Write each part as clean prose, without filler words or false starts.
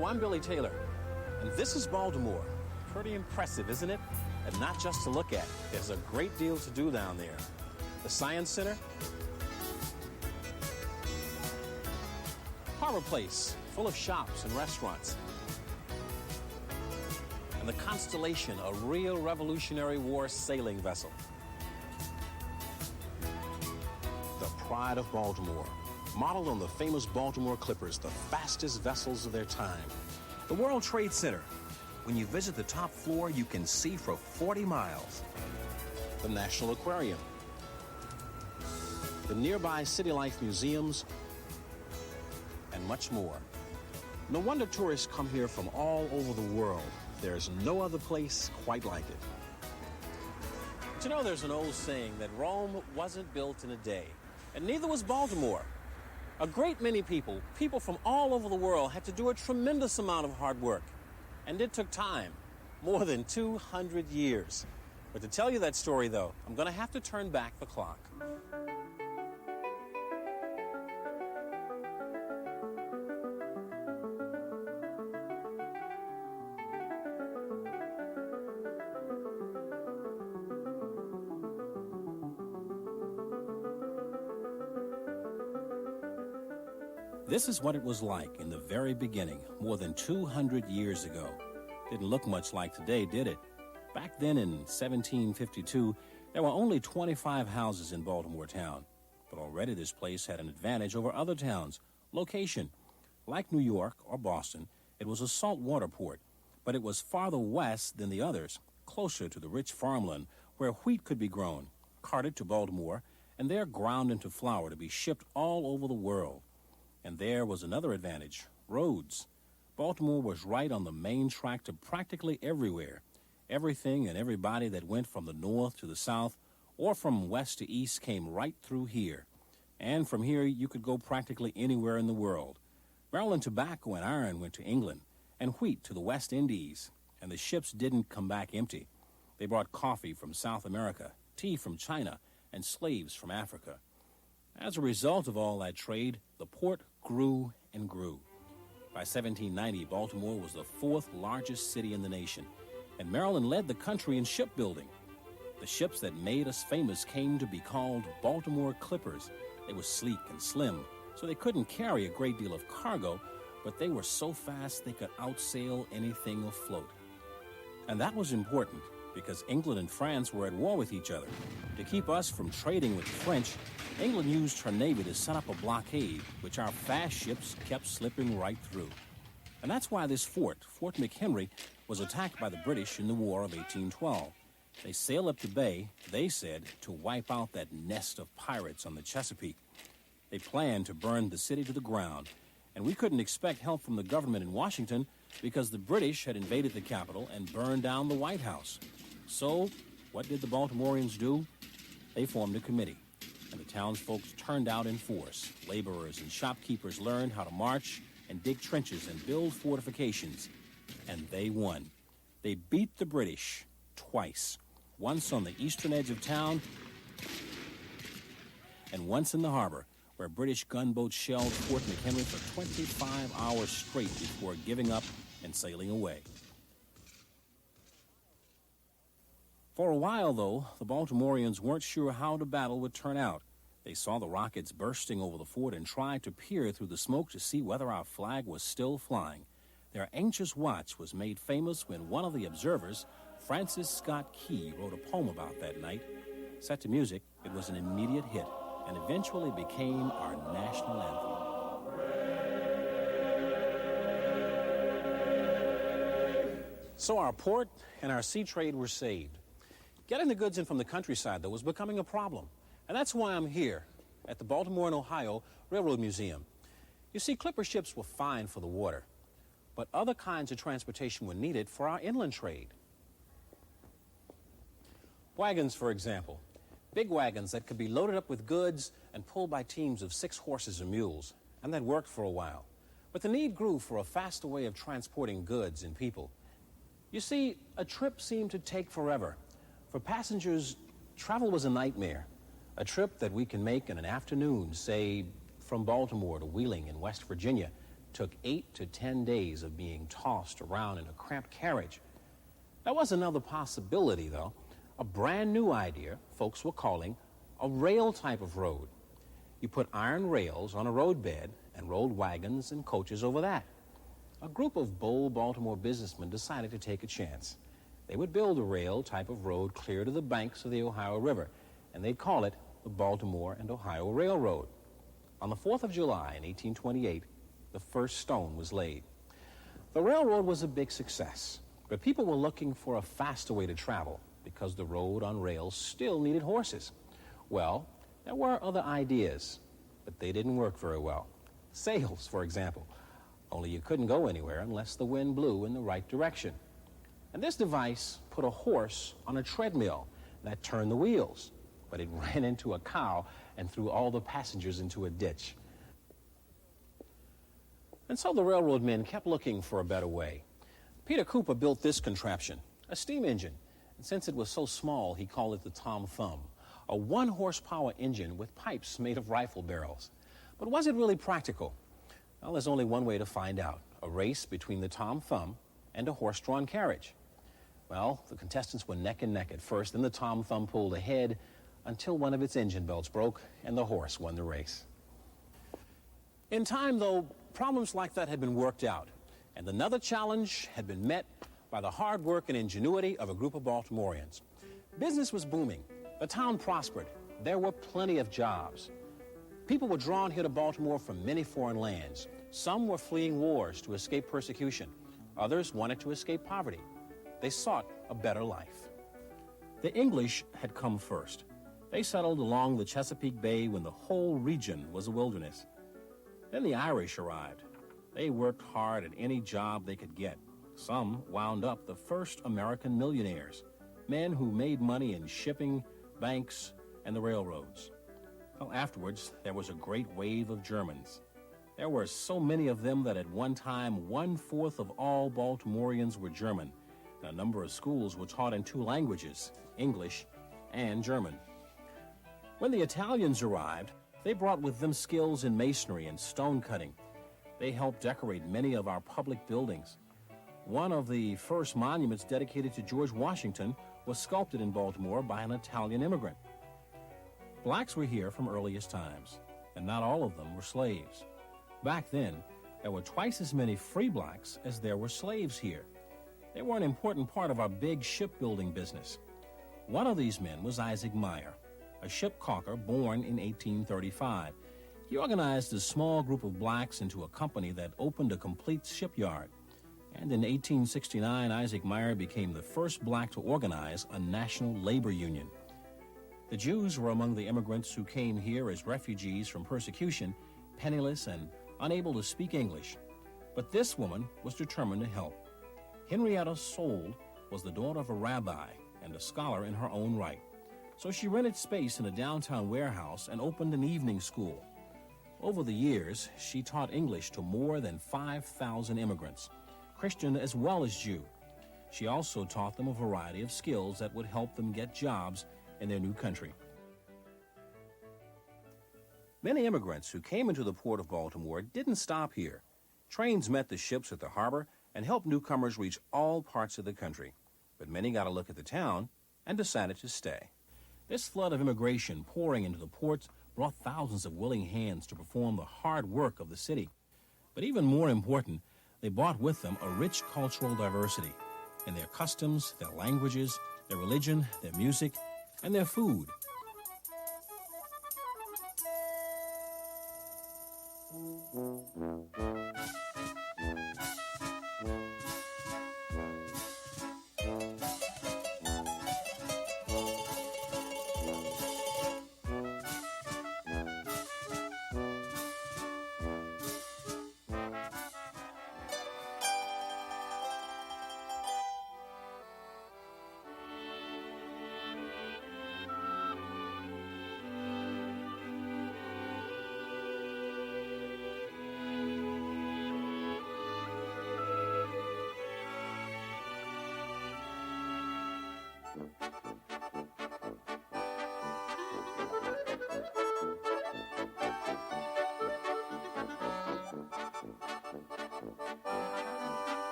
Hello, I'm Billy Taylor, and this is Baltimore. Pretty impressive, isn't it? And not just to look at. There's a great deal to do down there. The Science Center, Harbor Place, full of shops and restaurants, and the Constellation, a real Revolutionary War sailing vessel. The pride of Baltimore, modeled on the famous Baltimore Clippers, the fastest vessels of their time. The World Trade Center. When you visit the top floor, you can see for 40 miles. The National Aquarium. The nearby City Life museums, and much more. No wonder tourists come here from all over the world. There's no other place quite like it. But you know, there's an old saying that Rome wasn't built in a day, and neither was Baltimore. A great many people from all over the world, had to do a tremendous amount of hard work. And it took time, more than 200 years. But to tell you that story, though, I'm going to have to turn back the clock. This is what it was like in the very beginning, more than 200 years ago. Didn't look much like today, did it? Back then in 1752, there were only 25 houses in Baltimore town. But already this place had an advantage over other towns. Location. Like New York or Boston, it was a saltwater port, but it was farther west than the others, closer to the rich farmland where wheat could be grown, carted to Baltimore, and there ground into flour to be shipped all over the world. And there was another advantage, roads. Baltimore was right on the main track to practically everywhere. Everything and everybody that went from the north to the south or from west to east came right through here. And from here you could go practically anywhere in the world. Maryland tobacco and iron went to England, and wheat to the West Indies. And the ships didn't come back empty. They brought coffee from South America, tea from China, and slaves from Africa. As a result of all that trade, the port grew and grew. By 1790, Baltimore was the fourth largest city in the nation, and Maryland led the country in shipbuilding. The ships that made us famous came to be called Baltimore Clippers. They were sleek and slim, so they couldn't carry a great deal of cargo, but they were so fast they could outsail anything afloat. And that was important, because England and France were at war with each other. To keep us from trading with the French, England used her navy to set up a blockade, which our fast ships kept slipping right through. And that's why this Fort McHenry, was attacked by the British in the War of 1812. They sailed up the bay, they said, to wipe out that nest of pirates on the Chesapeake. They planned to burn the city to the ground, and we couldn't expect help from the government in Washington because the British had invaded the capital and burned down the White House. So, what did the Baltimoreans do? They formed a committee, and the townsfolk turned out in force. Laborers and shopkeepers learned how to march and dig trenches and build fortifications, and they won. They beat the British twice, once on the eastern edge of town and once in the harbor, where British gunboats shelled Fort McHenry for 25 hours straight before giving up and sailing away. For a while, though, the Baltimoreans weren't sure how the battle would turn out. They saw the rockets bursting over the fort and tried to peer through the smoke to see whether our flag was still flying. Their anxious watch was made famous when one of the observers, Francis Scott Key, wrote a poem about that night. Set to music, it was an immediate hit and eventually became our national anthem. So our port and our sea trade were saved. Getting the goods in from the countryside, though, was becoming a problem. And that's why I'm here at the Baltimore and Ohio Railroad Museum. You see, clipper ships were fine for the water, but other kinds of transportation were needed for our inland trade. Wagons, for example. Big wagons that could be loaded up with goods and pulled by teams of 6 horses or mules. And that worked for a while. But the need grew for a faster way of transporting goods and people. You see, a trip seemed to take forever. For passengers, travel was a nightmare. A trip that we can make in an afternoon, say from Baltimore to Wheeling in West Virginia, took 8 to 10 days of being tossed around in a cramped carriage. There was another possibility, though, a brand new idea folks were calling a rail type of road. You put iron rails on a roadbed and rolled wagons and coaches over that. A group of bold Baltimore businessmen decided to take a chance. They would build a rail type of road clear to the banks of the Ohio River, and they'd call it the Baltimore and Ohio Railroad. On the 4th of July in 1828, the first stone was laid. The railroad was a big success, but people were looking for a faster way to travel because the road on rails still needed horses. Well, there were other ideas, but they didn't work very well. Sails, for example, only you couldn't go anywhere unless the wind blew in the right direction. And this device put a horse on a treadmill that turned the wheels, but it ran into a cow and threw all the passengers into a ditch. And so the railroad men kept looking for a better way. Peter Cooper built this contraption, a steam engine, and since it was so small, he called it the Tom Thumb, a 1-horsepower engine with pipes made of rifle barrels. But was it really practical? Well, there's only one way to find out, a race between the Tom Thumb and a horse-drawn carriage. Well, the contestants were neck and neck at first, then the Tom Thumb pulled ahead until one of its engine belts broke and the horse won the race. In time, though, problems like that had been worked out, and another challenge had been met by the hard work and ingenuity of a group of Baltimoreans. Business was booming. The town prospered. There were plenty of jobs. People were drawn here to Baltimore from many foreign lands. Some were fleeing wars to escape persecution. Others wanted to escape poverty. They sought a better life. The English had come first. They settled along the Chesapeake Bay when the whole region was a wilderness. Then the Irish arrived. They worked hard at any job they could get. Some wound up the first American millionaires, men who made money in shipping, banks, and the railroads. Well, afterwards, there was a great wave of Germans. There were so many of them that at one time, 1/4 of all Baltimoreans were German. And a number of schools were taught in 2 languages, English and German. When the Italians arrived, they brought with them skills in masonry and stone cutting. They helped decorate many of our public buildings. One of the first monuments dedicated to George Washington was sculpted in Baltimore by an Italian immigrant. Blacks were here from earliest times, and not all of them were slaves. Back then, there were twice as many free blacks as there were slaves here. They were an important part of our big shipbuilding business. One of these men was Isaac Meyer, a ship caulker born in 1835. He organized a small group of blacks into a company that opened a complete shipyard. And in 1869, Isaac Meyer became the first black to organize a national labor union. The Jews were among the immigrants who came here as refugees from persecution, penniless and unable to speak English. But this woman was determined to help. Henrietta Sold was the daughter of a rabbi and a scholar in her own right. So she rented space in a downtown warehouse and opened an evening school. Over the years, she taught English to more than 5,000 immigrants, Christian as well as Jew. She also taught them a variety of skills that would help them get jobs in their new country. Many immigrants who came into the port of Baltimore didn't stop here. Trains met the ships at the harbor and helped newcomers reach all parts of the country. But many got a look at the town and decided to stay. This flood of immigration pouring into the ports brought thousands of willing hands to perform the hard work of the city. But even more important, they brought with them a rich cultural diversity in their customs, their languages, their religion, their music, and their food.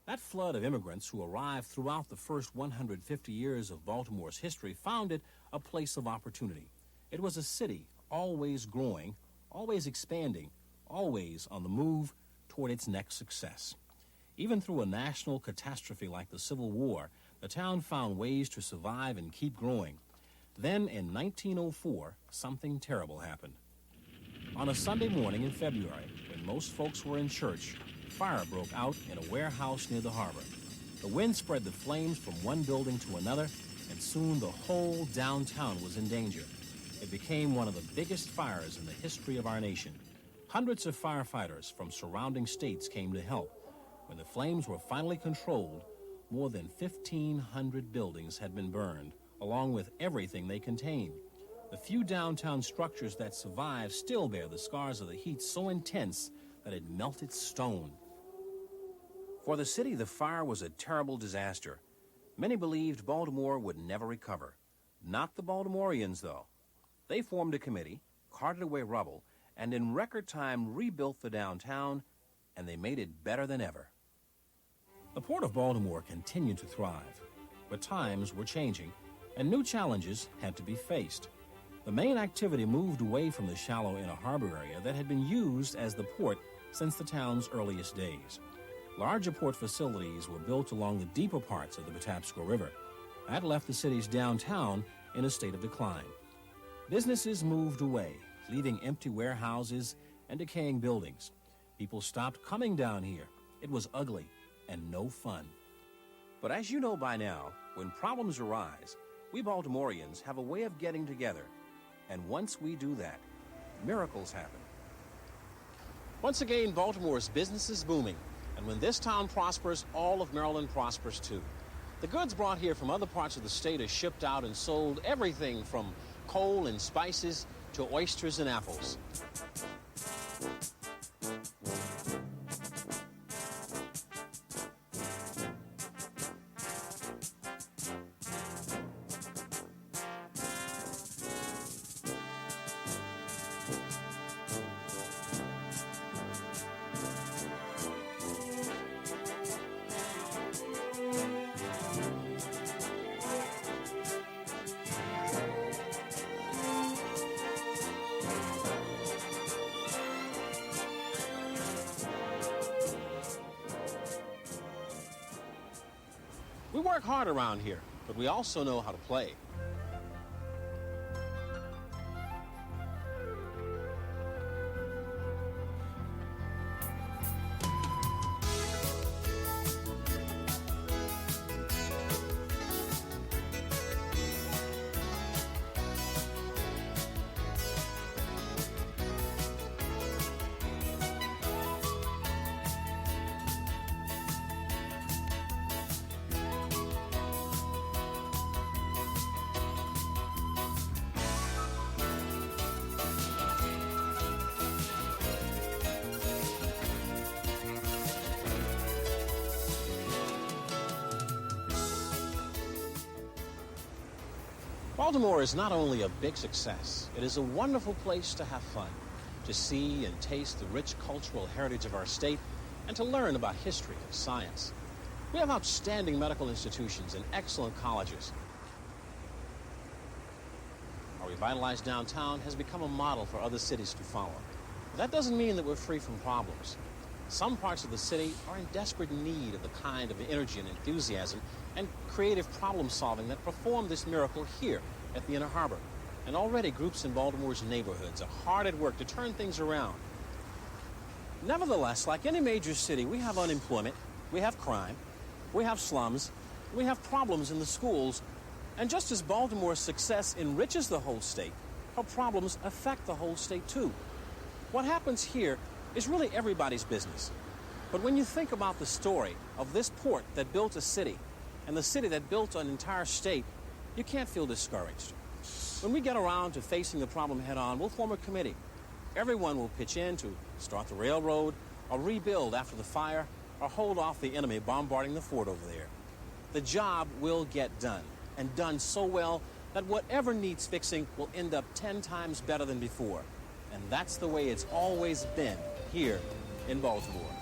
That flood of immigrants who arrived throughout the first 150 years of Baltimore's history found it a place of opportunity. It was a city always growing, always expanding, always on the move toward its next success. Even through a national catastrophe like the Civil War, the town found ways to survive and keep growing. Then, in 1904, something terrible happened. On a Sunday morning in February, when most folks were in church, fire broke out in a warehouse near the harbor. The wind spread the flames from one building to another, and soon the whole downtown was in danger. It became one of the biggest fires in the history of our nation. Hundreds of firefighters from surrounding states came to help. When the flames were finally controlled, more than 1,500 buildings had been burned, along with everything they contained. The few downtown structures that survived still bear the scars of the heat so intense that it melted stone. For the city, the fire was a terrible disaster. Many believed Baltimore would never recover. Not the Baltimoreans, though. They formed a committee, carted away rubble, and in record time rebuilt the downtown, and they made it better than ever. The Port of Baltimore continued to thrive, but times were changing, and new challenges had to be faced. The main activity moved away from the shallow inner harbor area that had been used as the port since the town's earliest days. Larger port facilities were built along the deeper parts of the Patapsco River. That left the city's downtown in a state of decline. Businesses moved away, leaving empty warehouses and decaying buildings. People stopped coming down here. It was ugly and no fun. But as you know by now, when problems arise, we Baltimoreans have a way of getting together. And once we do that, miracles happen. Once again, Baltimore's business is booming. And when this town prospers, all of Maryland prospers too. The goods brought here from other parts of the state are shipped out and sold, everything from coal and spices to oysters and apples. We work hard around here, but we also know how to play. Baltimore is not only a big success, it is a wonderful place to have fun, to see and taste the rich cultural heritage of our state, and to learn about history and science. We have outstanding medical institutions and excellent colleges. Our revitalized downtown has become a model for other cities to follow. But that doesn't mean that we're free from problems. Some parts of the city are in desperate need of the kind of energy and enthusiasm and creative problem solving that performed this miracle here at the Inner Harbor. And already groups in Baltimore's neighborhoods are hard at work to turn things around. Nevertheless, like any major city, we have unemployment, we have crime, we have slums, we have problems in the schools, and just as Baltimore's success enriches the whole state, her problems affect the whole state too. What happens here is really everybody's business. But when you think about the story of this port that built a city and the city that built an entire state, you can't feel discouraged. When we get around to facing the problem head on, we'll form a committee. Everyone will pitch in to start the railroad, or rebuild after the fire, or hold off the enemy bombarding the fort over there. The job will get done, and done so well that whatever needs fixing will end up 10 times better than before. And that's the way it's always been here in Baltimore.